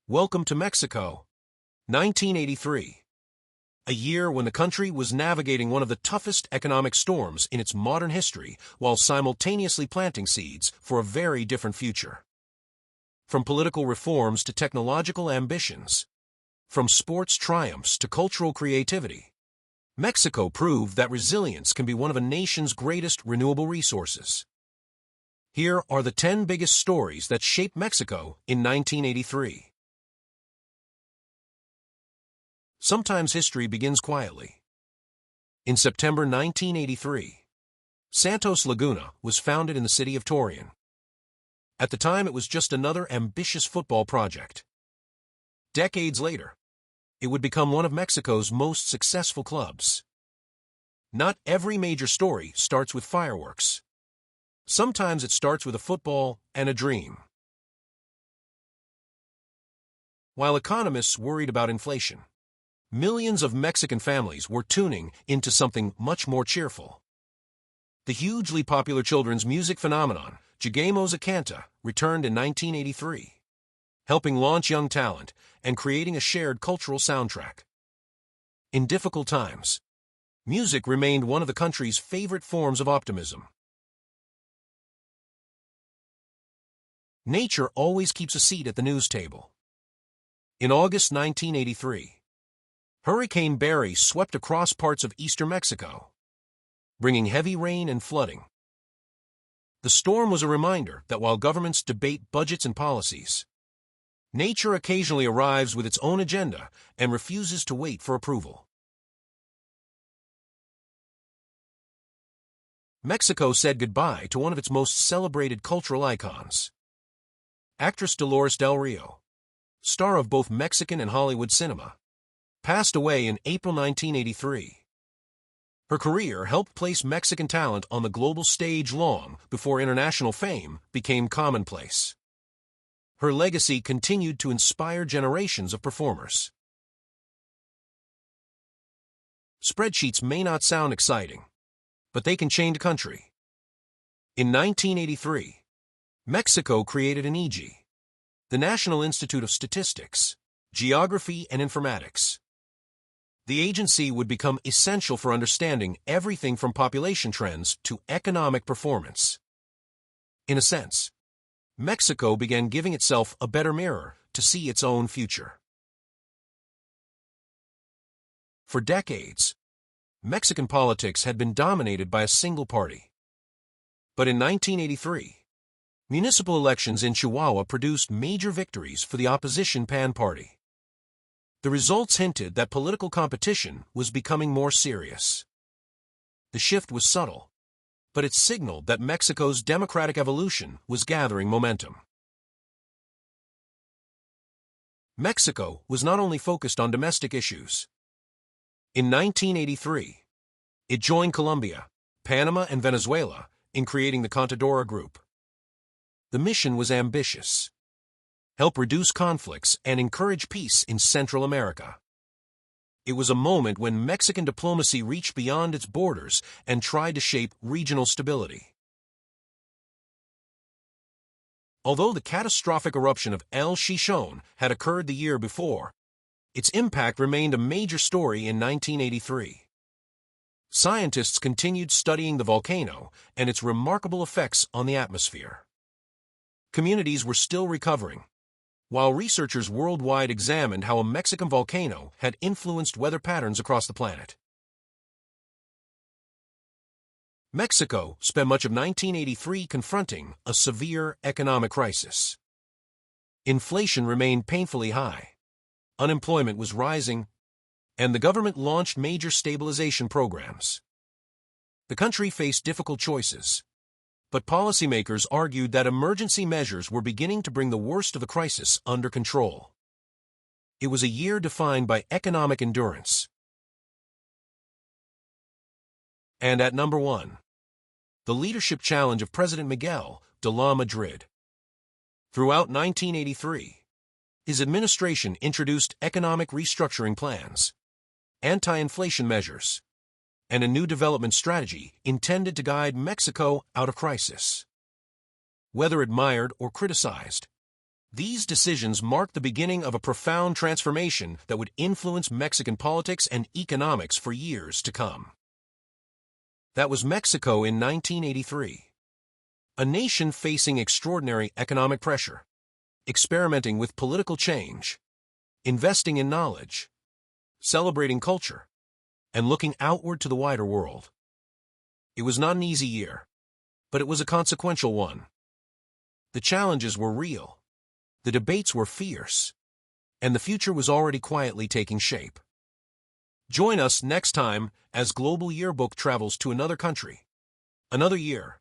Welcome to Mexico, 1983. A year when the country was navigating one of the toughest economic storms in its modern history while simultaneously planting seeds for a very different future. From political reforms to technological ambitions, from sports triumphs to cultural creativity, Mexico proved that resilience can be one of a nation's greatest renewable resources. Here are the 10 biggest stories that shaped Mexico in 1983. Sometimes history begins quietly. In September 1983, Santos Laguna was founded in the city of Torreon. At the time, it was just another ambitious football project. Decades later, it would become one of Mexico's most successful clubs. Not every major story starts with fireworks. Sometimes it starts with a football and a dream. While economists worried about inflation, millions of Mexican families were tuning into something much more cheerful. The hugely popular children's music phenomenon, Juguemos a Cantar, returned in 1983, helping launch young talent and creating a shared cultural soundtrack. In difficult times, music remained one of the country's favorite forms of optimism. Nature always keeps a seat at the news table. In August 1983, Hurricane Barry swept across parts of eastern Mexico, bringing heavy rain and flooding. The storm was a reminder that while governments debate budgets and policies, nature occasionally arrives with its own agenda and refuses to wait for approval. Mexico said goodbye to one of its most celebrated cultural icons. Actress Dolores Del Rio, star of both Mexican and Hollywood cinema, passed away in April 1983. Her career helped place Mexican talent on the global stage long before international fame became commonplace. Her legacy continued to inspire generations of performers. Spreadsheets may not sound exciting, but they can change a country. In 1983, Mexico created INEGI, the National Institute of Statistics, Geography and Informatics. The agency would become essential for understanding everything from population trends to economic performance. In a sense, Mexico began giving itself a better mirror to see its own future. For decades, Mexican politics had been dominated by a single party. But in 1983, municipal elections in Chihuahua produced major victories for the opposition PAN party. The results hinted that political competition was becoming more serious. The shift was subtle, but it signaled that Mexico's democratic evolution was gathering momentum. Mexico was not only focused on domestic issues. In 1983, it joined Colombia, Panama, and Venezuela in creating the Contadora Group. The mission was ambitious: help reduce conflicts and encourage peace in Central America. It was a moment when Mexican diplomacy reached beyond its borders and tried to shape regional stability. Although the catastrophic eruption of El Chichón had occurred the year before, its impact remained a major story in 1983. Scientists continued studying the volcano and its remarkable effects on the atmosphere. Communities were still recovering, while researchers worldwide examined how a Mexican volcano had influenced weather patterns across the planet. Mexico spent much of 1983 confronting a severe economic crisis. Inflation remained painfully high, unemployment was rising, and the government launched major stabilization programs. The country faced difficult choices, but policymakers argued that emergency measures were beginning to bring the worst of the crisis under control. It was a year defined by economic endurance. And at number 1, the leadership challenge of President Miguel de la Madrid. Throughout 1983, his administration introduced economic restructuring plans, anti-inflation measures, and a new development strategy intended to guide Mexico out of crisis. Whether admired or criticized, These decisions marked the beginning of a profound transformation that would influence Mexican politics and economics for years to come. That was Mexico in 1983. A nation facing extraordinary economic pressure, experimenting with political change, investing in knowledge, celebrating culture, and looking outward to the wider world. It was not an easy year, but it was a consequential one. The challenges were real, the debates were fierce, and the future was already quietly taking shape. Join us next time as Global Yearbook travels to another country, another year,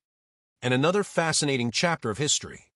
and another fascinating chapter of history.